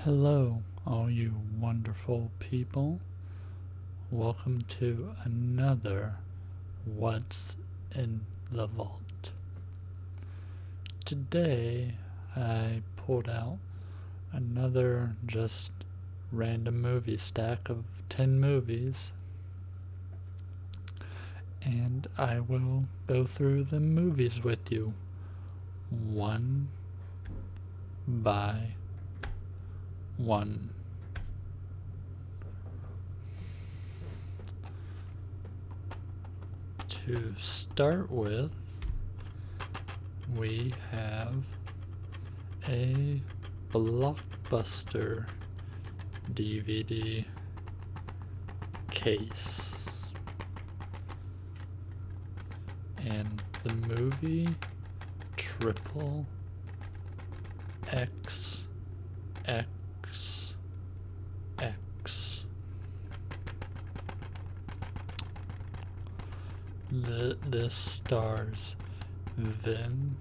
Hello, all you wonderful people. Welcome to another What's in the Vault. Today, I pulled out another just random movie stack of 10 movies, and I will go through the movies with you one by one. To start with, we have a Blockbuster DVD case. And the movie Triple X X X. This stars Vin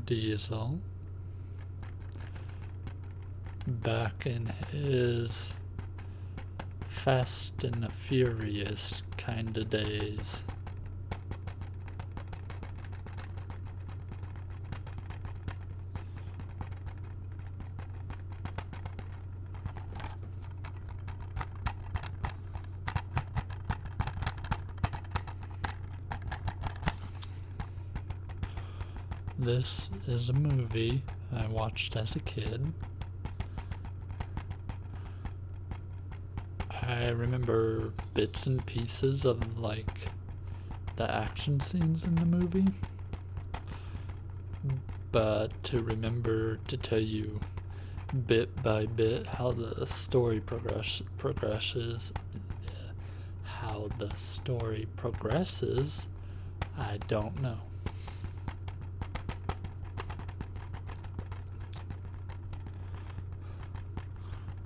Diesel back in his Fast and the Furious kind of days. This is a movie I watched as a kid. I remember bits and pieces of like the action scenes in the movie, but to remember to tell you bit by bit how the story progresses, I don't know.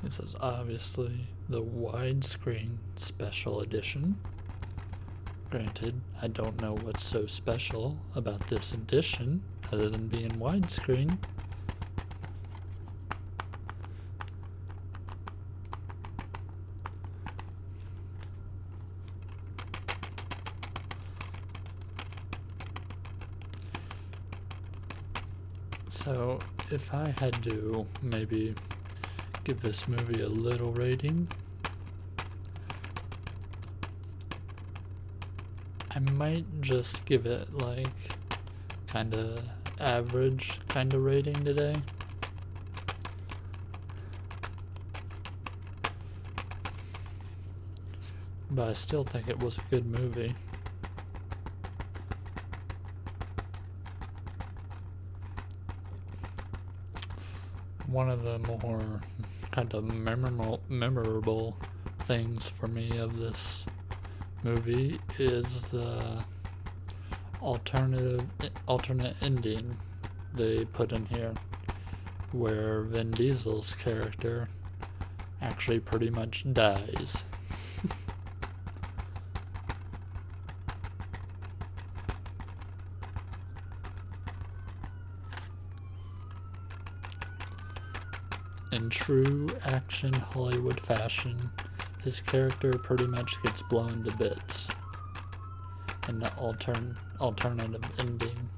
This is obviously the widescreen special edition. Granted, I don't know what's so special about this edition other than being widescreen. So, if I had to maybe give this movie a little rating, I might just give it like kinda average kinda rating today. But I still think it was a good movie. One of the more kind of memorable things for me of this movie is the alternate ending they put in here, where Vin Diesel's character actually pretty much dies. In true action Hollywood fashion, his character pretty much gets blown to bits in the alternative ending.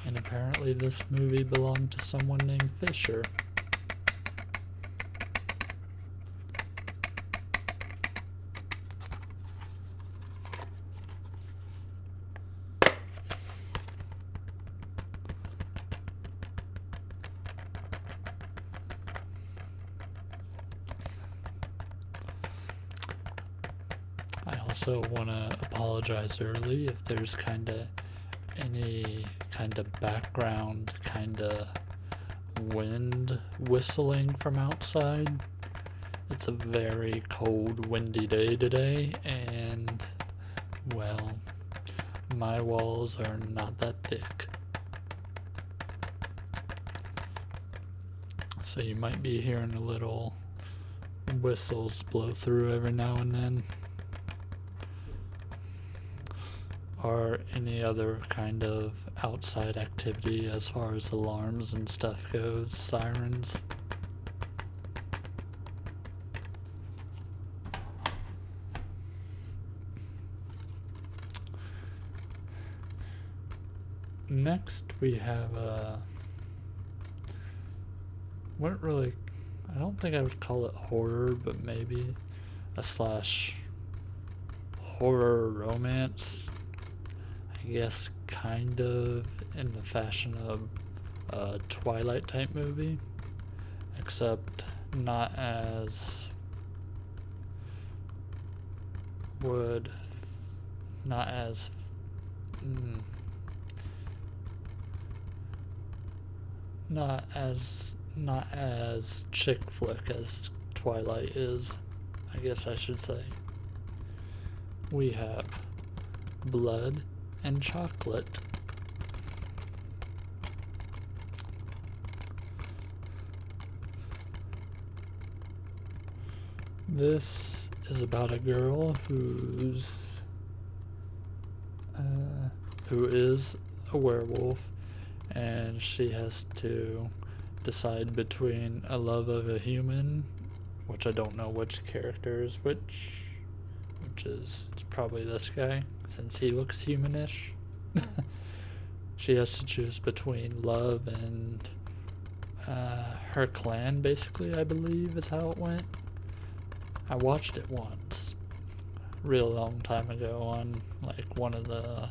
And apparently this movie belonged to someone named Fisher. also want to apologize early if there's any kind of background wind whistling from outside. It's a very cold, windy day today, and well, my walls are not that thick. So you might be hearing a little whistles blow through every now and then. Or any other kind of outside activity as far as alarms and stuff goes, sirens. Next we have I don't think I would call it horror, but maybe a slash horror romance. I guess kind of in the fashion of a Twilight type movie, except not as would not as not as chick flick as Twilight is, I guess I should say. We have Blood and Chocolate. This is about a girl who is a werewolf, and she has to decide between a love of a human, which I don't know which character is which is it's probably this guy since he looks humanish. She has to choose between love and her clan, basically, I believe is how it went. I watched it once, real long time ago, on like one of the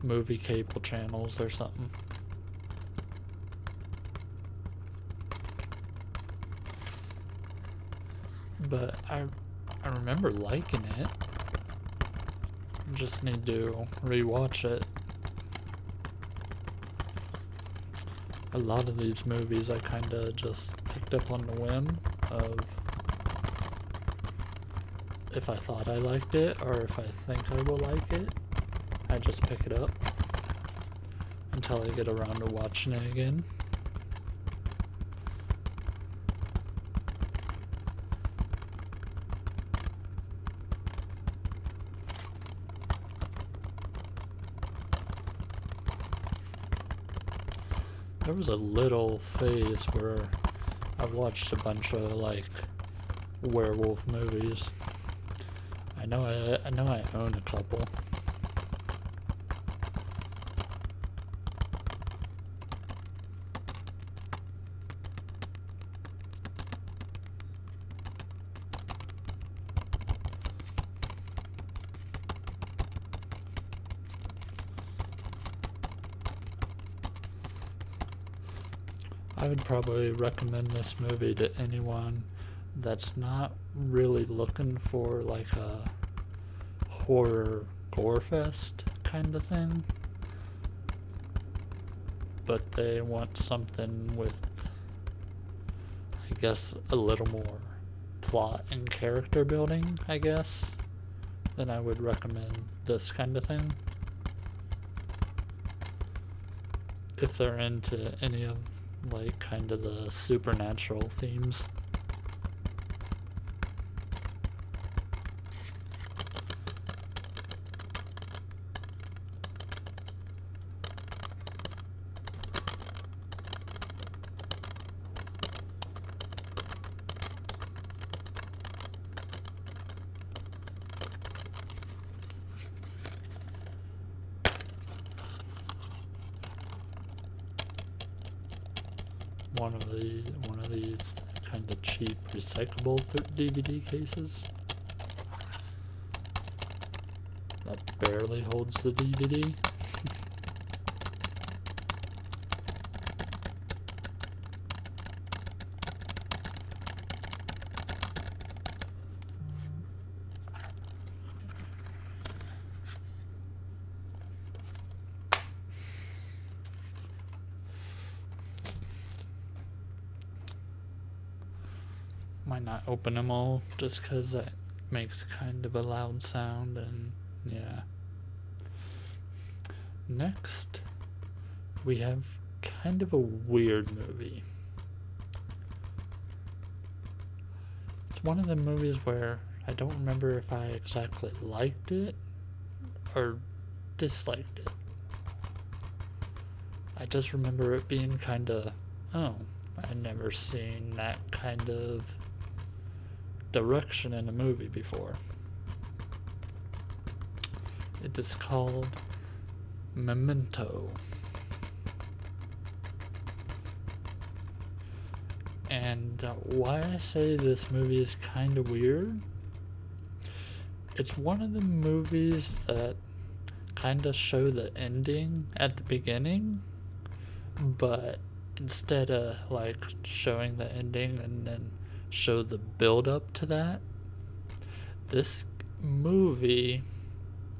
movie cable channels or something. But I remember liking it. Just need to rewatch it. A lot of these movies I kinda just picked up on the whim of if I thought I liked it or if I think I will like it. I just pick it up until I get around to watching it again. There was a little phase where I watched a bunch of like werewolf movies. I know I own a couple. I would probably recommend this movie to anyone that's not really looking for like a horror gore fest kind of thing, but they want something with, I guess, a little more plot and character building, I guess. Then I would recommend this kind of thing. If they're into any of like kind of the supernatural themes. One of these kind of cheap recyclable DVD cases that barely holds the DVD. Might not open them all just because that makes kind of a loud sound, and yeah. Next, we have kind of a weird movie. It's one of the movies where I don't remember if I exactly liked it or disliked it. I just remember it being kind of, oh, I'd never seen that kind of direction in a movie before. It is called Memento. And why I say this movie is kind of weird, it's one of the movies that kind of show the ending at the beginning, but instead of like showing the ending and then show the build up to that, this movie,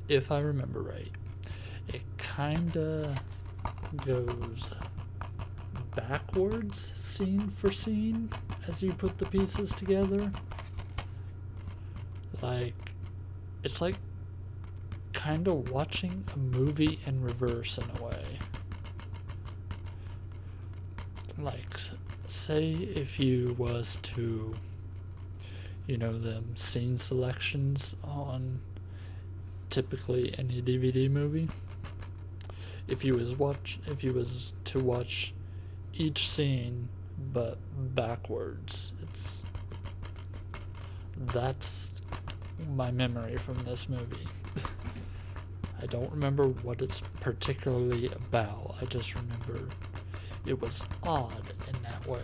if I remember right, it kind of goes backwards scene for scene as you put the pieces together. Like, it's like kind of watching a movie in reverse in a way. Like, say if you was to, you know, them scene selections on typically any DVD movie. If you was to watch each scene but backwards, that's my memory from this movie. I don't remember what it's particularly about. I just remember it was odd in that way.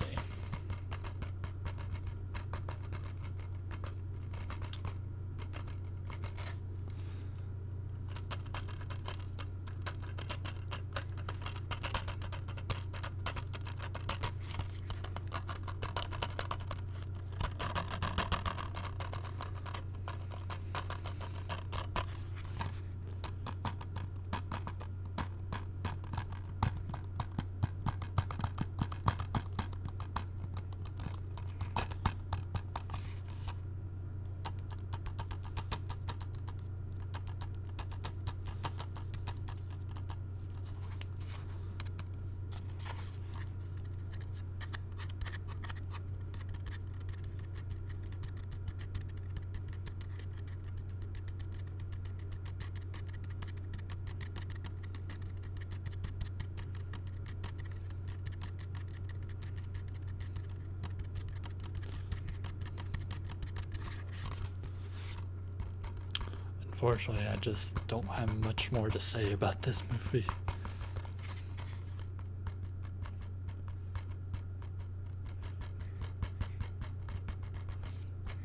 Unfortunately, I just don't have much more to say about this movie.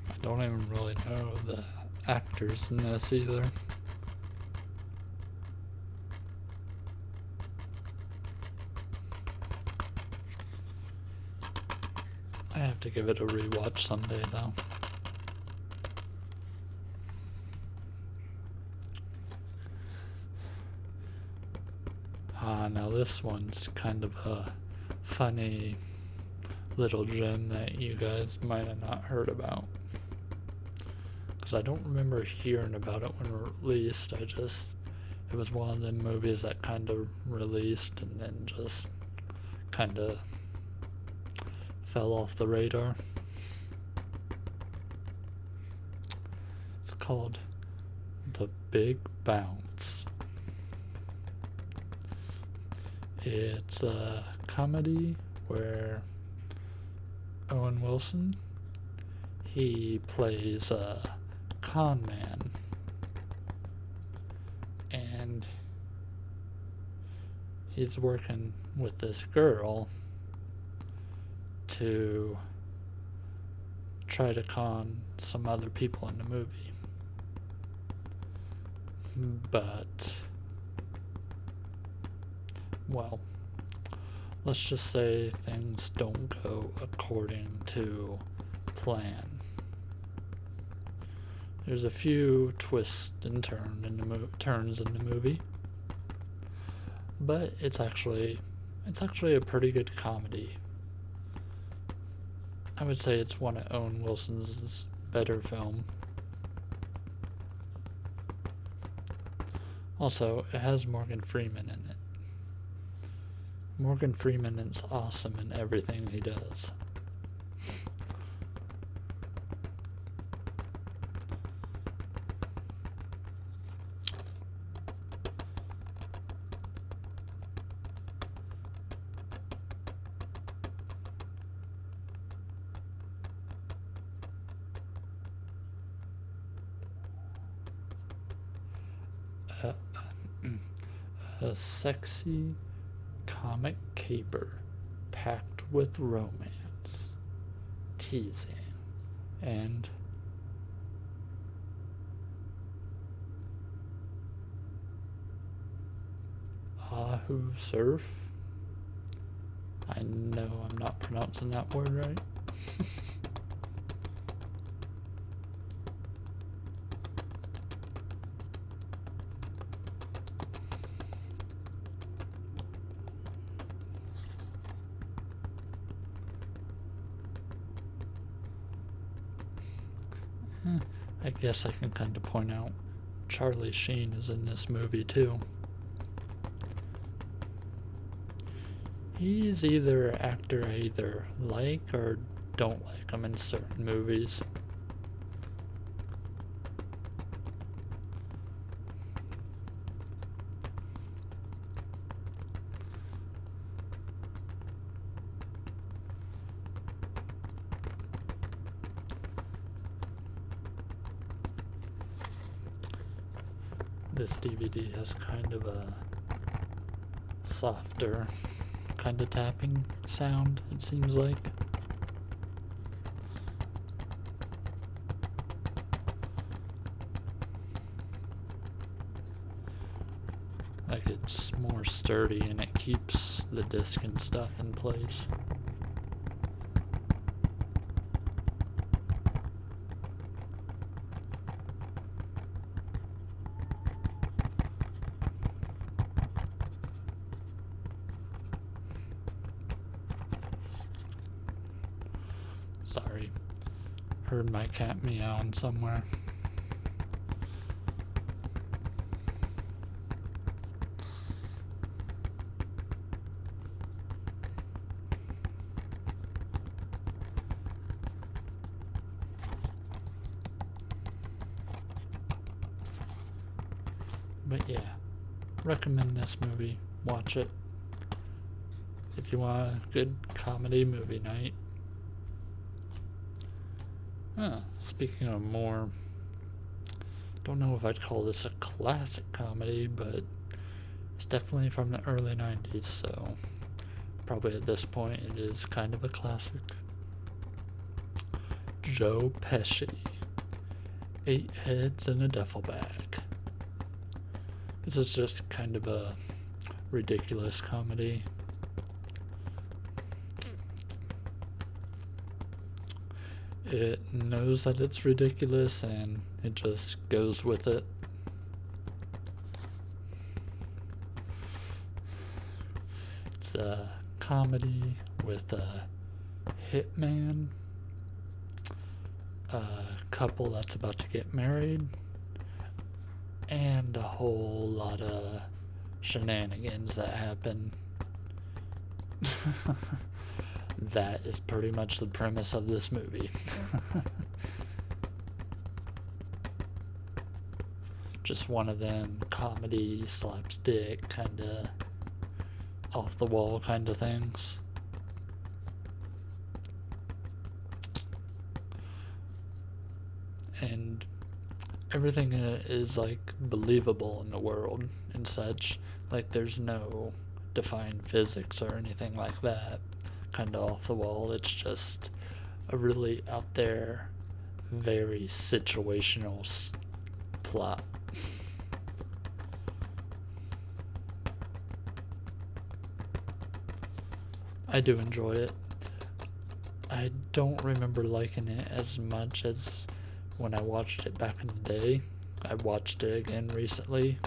I don't even really know the actors in this either. I have to give it a rewatch someday though. Now this one's kind of a funny little gem that you guys might have not heard about. Because I don't remember hearing about it when released. It was one of them movies that kind of released and then just kind of fell off the radar. It's called The Big Bounce. It's a comedy where Owen Wilson, he plays a con man, and he's working with this girl to try to con some other people in the movie. But, well, let's just say things don't go according to plan. There's a few twists and turns in the movie, but it's actually a pretty good comedy. I would say it's one of Owen Wilson's better film. Also, it has Morgan Freeman in it. Morgan Freeman is awesome in everything he does. Uh, a sexy comic caper packed with romance, teasing, and Ahu Surf. I know I'm not pronouncing that word right. I guess I can kind of point out Charlie Sheen is in this movie too. He's either an actor I either like or don't like him in certain movies. This DVD has kind of a softer kind of tapping sound, it seems like. Like it's more sturdy and it keeps the disc and stuff in place. Sorry, heard my cat meowing somewhere. But yeah, recommend this movie. Watch it if you want a good comedy movie night. Speaking of more, don't know if I'd call this a classic comedy, but it's definitely from the early 90s, so probably at this point it is kind of a classic. Joe Pesci, 8 Heads in a Duffel Bag. This is just kind of a ridiculous comedy. It knows that it's ridiculous and it just goes with it. It's a comedy with a hitman, a couple that's about to get married, and a whole lot of shenanigans that happen. That is pretty much the premise of this movie. Just one of them comedy, slapstick, kind of off the wall kind of things. And everything is like believable in the world and such. Like there's no defined physics or anything like that. Kind of off the wall. It's just a really out there, very situational plot. I do enjoy it. I don't remember liking it as much as when I watched it back in the day. I watched it again recently.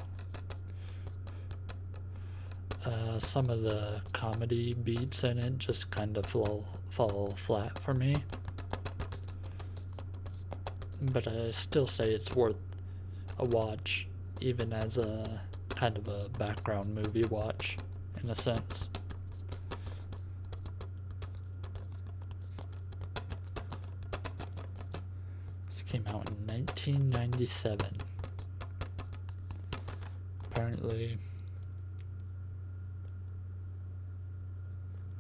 some of the comedy beats in it just kind of fall flat for me. But I still say it's worth a watch, even as a kind of a background movie watch, in a sense. This came out in 1997.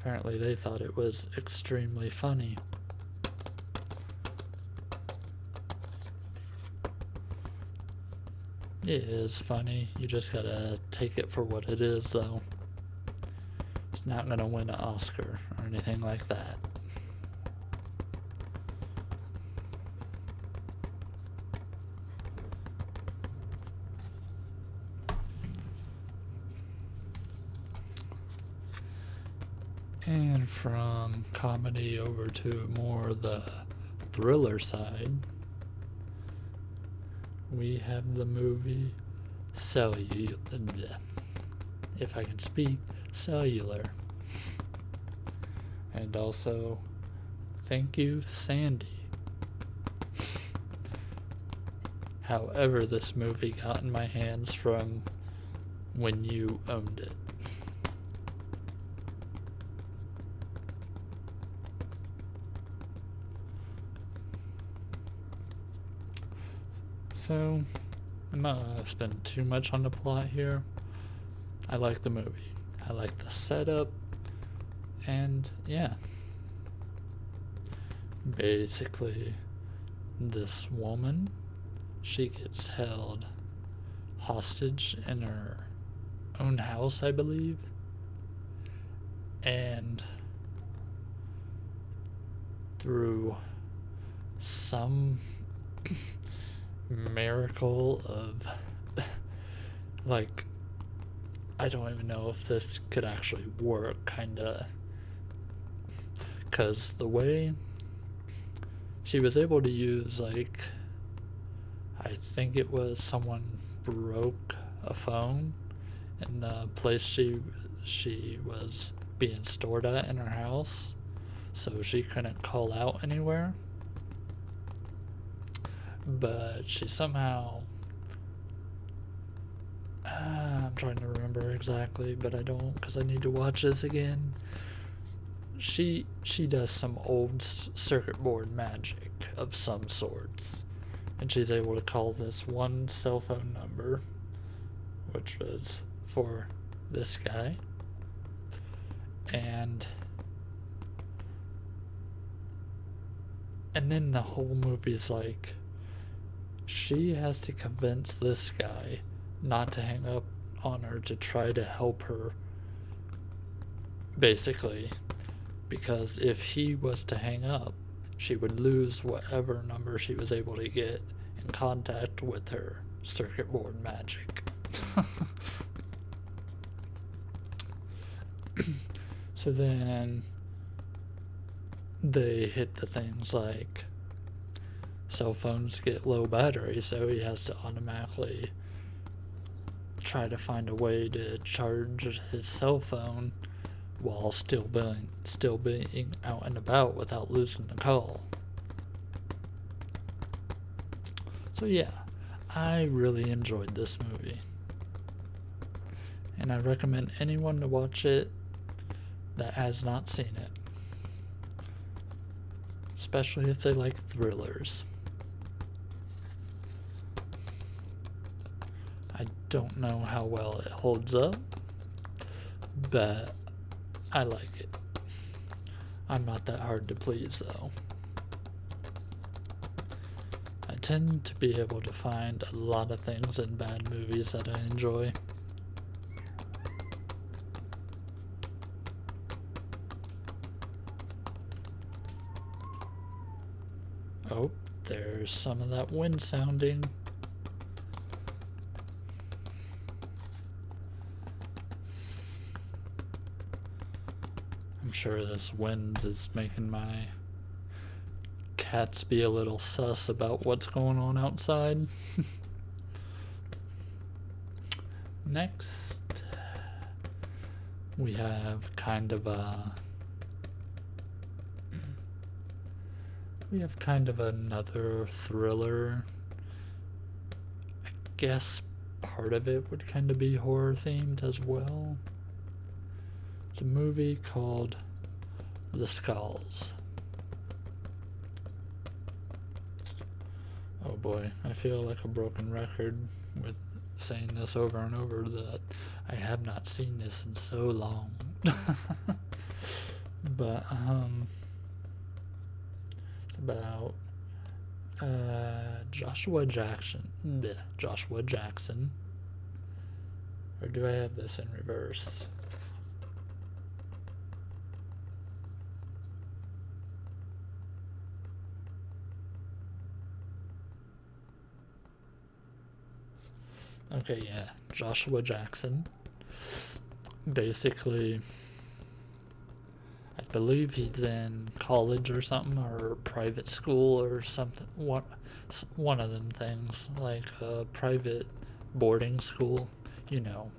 Apparently they thought it was extremely funny. It is funny, you just gotta take it for what it is, though. It's not gonna win an Oscar or anything like that. And from comedy over to more the thriller side, we have the movie if I can speak, Cellular. And also, Thank You, Sandy. However this movie got in my hands from when you owned it. So, I'm not gonna spend too much on the plot here. I like the movie. I like the setup. And yeah. Basically, this woman, she gets held hostage in her own house, I believe. And through some miracle of like, I don't even know if this could actually work, kinda, because the way she was able to use, like, I think it was someone broke a phone in the place she was being stored at in her house, so she couldn't call out anywhere. But she somehow, I'm trying to remember exactly, but I don't, because I need to watch this again. She does some old circuit board magic of some sorts, and she's able to call this one cell phone number, which was for this guy, and then the whole movie's like, she has to convince this guy not to hang up on her to try to help her, basically, because if he was to hang up, she would lose whatever number she was able to get in contact with her circuit board magic. So then they hit the things like cell phones get low battery, so he has to automatically try to find a way to charge his cell phone while still being out and about without losing the call. So yeah, I really enjoyed this movie, and I recommend anyone to watch it that has not seen it, especially if they like thrillers. I don't know how well it holds up, but I like it. I'm not that hard to please, though. I tend to be able to find a lot of things in bad movies that I enjoy. Oh, there's some of that wind sounding. I'm sure this wind is making my cats be a little sus about what's going on outside. Next, we have kind of another thriller. I guess part of it would kind of be horror themed as well. It's a movie called The Skulls. Oh boy, I feel like a broken record with saying this over and over that I have not seen this in so long. But it's about Joshua Jackson. Joshua Jackson. Or do I have this in reverse? Okay, yeah, Joshua Jackson. Basically, I believe he's in college or something, or private school or something. One of them things, like a private boarding school, you know.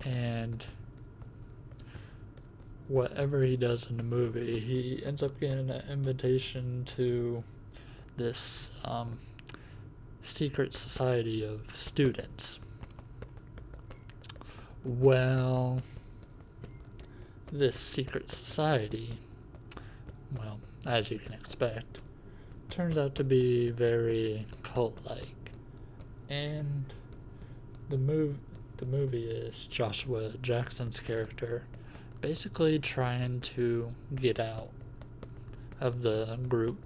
And whatever he does in the movie, he ends up getting an invitation to this secret society of students. Well, this secret society, well, as you can expect, turns out to be very cult-like. And the movie is Joshua Jackson's character basically trying to get out of the group.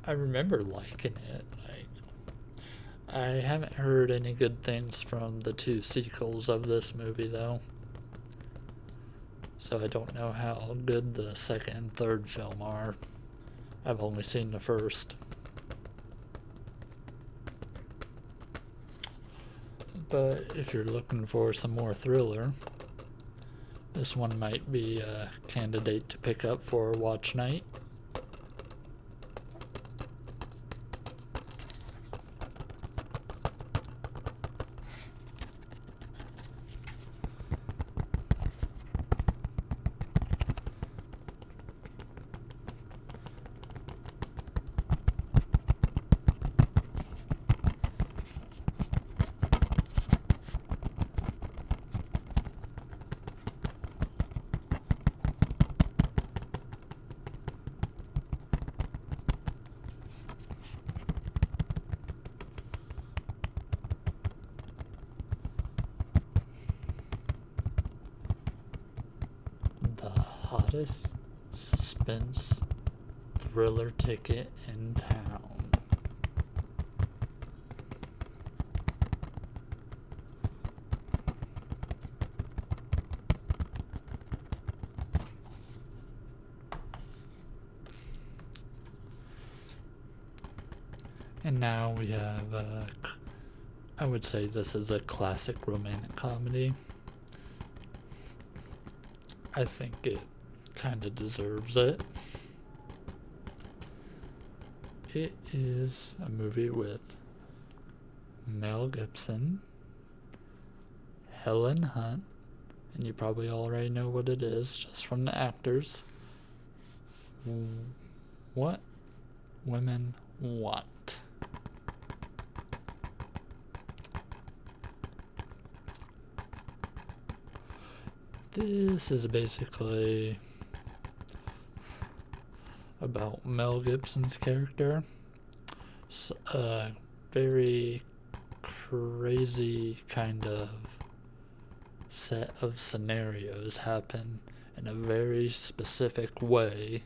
I remember liking it. I haven't heard any good things from the two sequels of this movie, though. So I don't know how good the second and third film are. I've only seen the first. But if you're looking for some more thriller, this one might be a candidate to pick up for watch night. Hottest suspense thriller ticket in town. And now we have, I would say this is a classic romantic comedy. I think it kind of deserves it. It is a movie with Mel Gibson, Helen Hunt, and you probably already know what it is just from the actors. What Women Want. This is basically about Mel Gibson's character. A very crazy kind of set of scenarios happen in a very specific way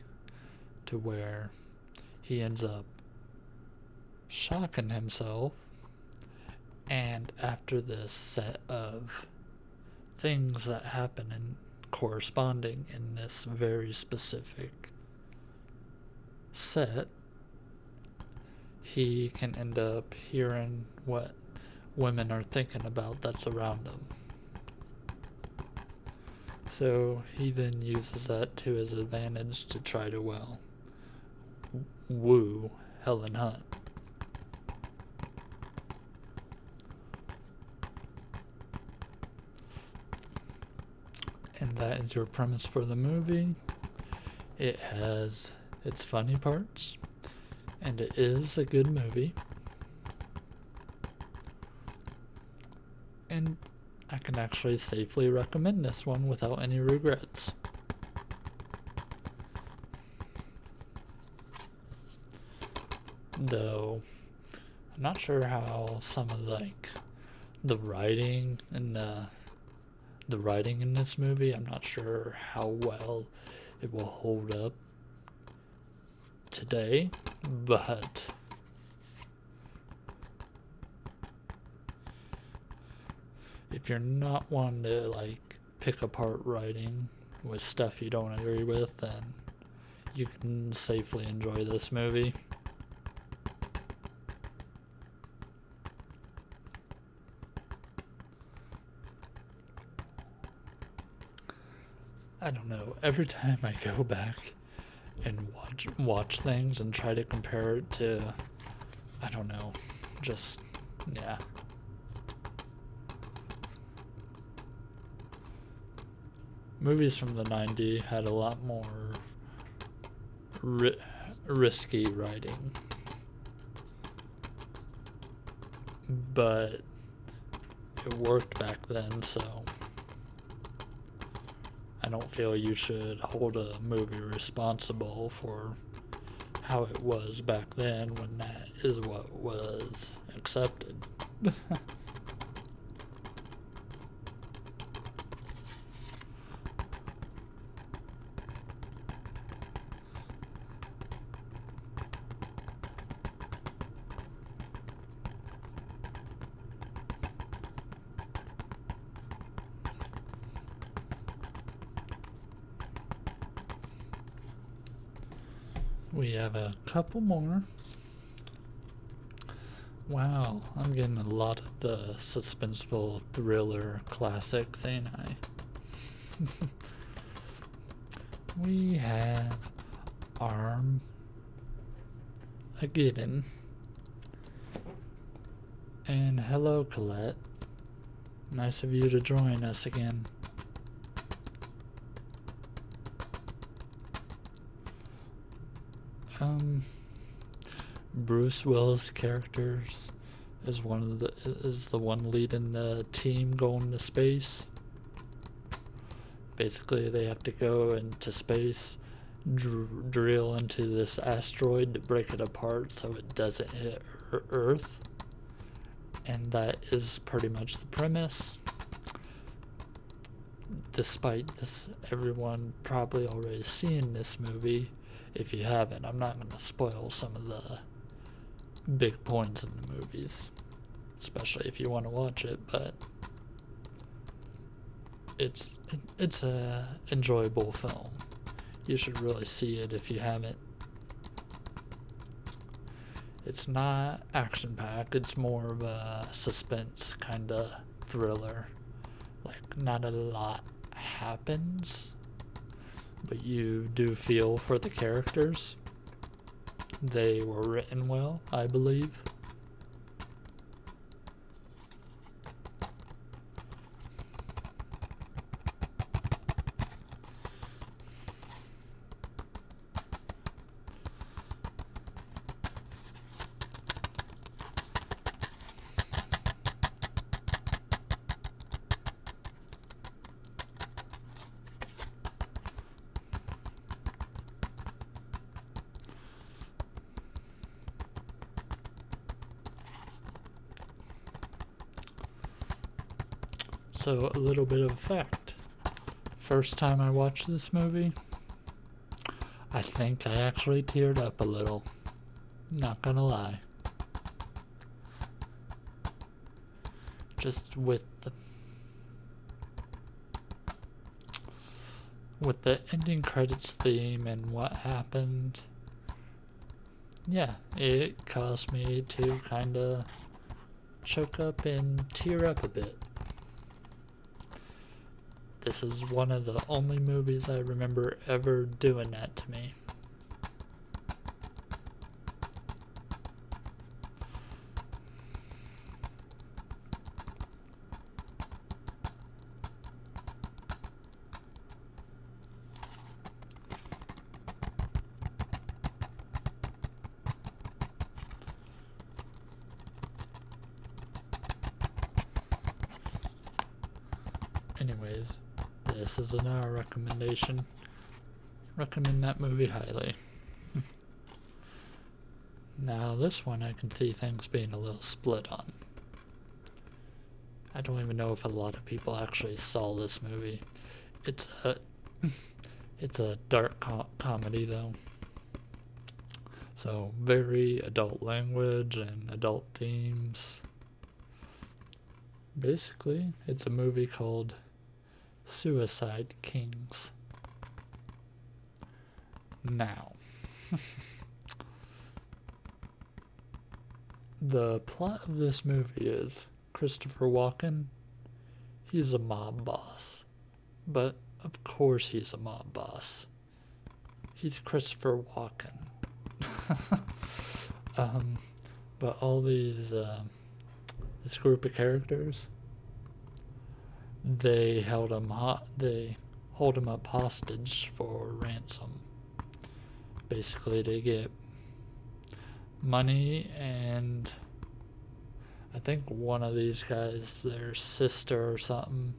to where he ends up shocking himself, and after this set of things that happen and corresponding in this very specific set, he can end up hearing what women are thinking about that's around him. So he then uses that to his advantage to try to, well, woo Helen Hunt. And that is your premise for the movie. It has its funny parts, and it is a good movie. And I can actually safely recommend this one without any regrets. Though, I'm not sure how some of the writing and the writing in this movie, I'm not sure how well it will hold up today, but if you're not one to pick apart writing with stuff you don't agree with, then you can safely enjoy this movie. I don't know, every time I go back and watch things and try to compare it to, I don't know, just, yeah. Movies from the 90s had a lot more risky writing, but it worked back then, so I don't feel you should hold a movie responsible for how it was back then when that is what was accepted. We have a couple more. Wow, I'm getting a lot of the suspenseful thriller classics, ain't I? We have Armageddon. And hello, Colette. Nice of you to join us again. Bruce Willis' characters is the one leading the team going to space. Basically, they have to go into space, drill into this asteroid to break it apart so it doesn't hit Earth. And that is pretty much the premise. Despite this, everyone probably already seen this movie. If you haven't, I'm not going to spoil some of the big points in the movies, especially if you want to watch it, but it's a enjoyable film. You should really see it if you haven't. It's not action-packed, it's more of a suspense kind of thriller. Not a lot happens, but you do feel for the characters. They were written well, I believe. So, a little bit of a fact. First time I watched this movie, I think I actually teared up a little. Not gonna lie. Just with the ending credits theme and what happened, yeah, it caused me to kinda choke up and tear up a bit. This is one of the only movies I remember ever doing that to me. anyways, this is another recommendation. Recommend that movie highly. Now this one I can see things being a little split on. I don't even know if a lot of people actually saw this movie. It's a dark comedy though. So very adult language and adult themes. Basically, it's a movie called Suicide Kings. Now, the plot of this movie is Christopher Walken, he's a mob boss. But of course he's a mob boss. He's Christopher Walken. But all these, this group of characters, they hold him up hostage for ransom. Basically, to get money, and I think one of these guys, their sister or something,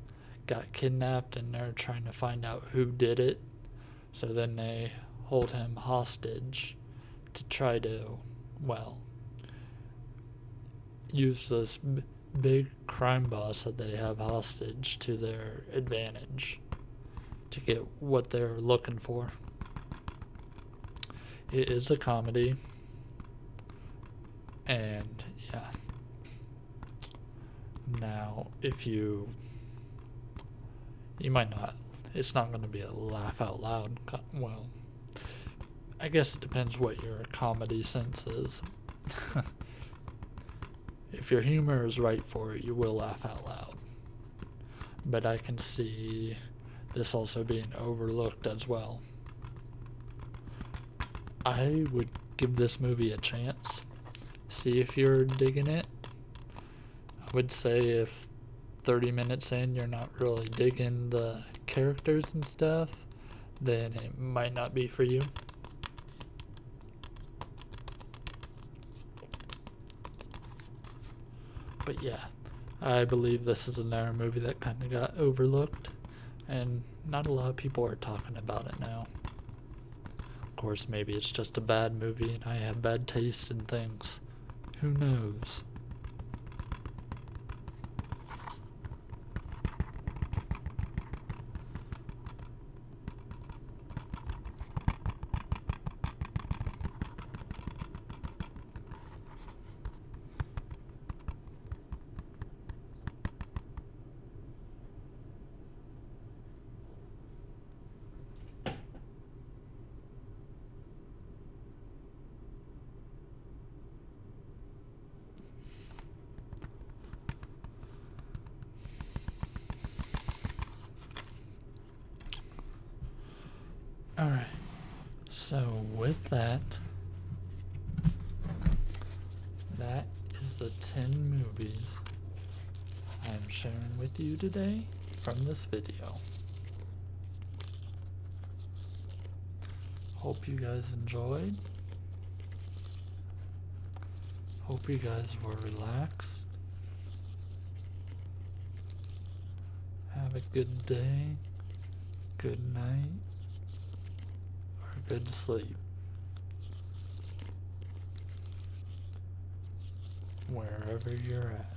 got kidnapped, and they're trying to find out who did it. So then they hold him hostage to try to, well, use this big crime boss that they have hostage to their advantage to get what they're looking for. It is a comedy, and yeah. Now, if you might not, it's not going to be a laugh out loud. Well, I guess it depends what your comedy sense is. If your humor is right for it, you will laugh out loud. But I can see this also being overlooked as well. I would give this movie a chance. See if you're digging it. I would say if 30 minutes in you're not really digging the characters and stuff, then it might not be for you. But yeah, I believe this is another movie that kind of got overlooked, and not a lot of people are talking about it now. Of course, maybe it's just a bad movie and I have bad taste in things. Who knows? Alright, so with that is the 10 movies I'm sharing with you today from this video. Hope you guys enjoyed. Hope you guys were relaxed. Have a good day, good night, or good sleep. Wherever you're at.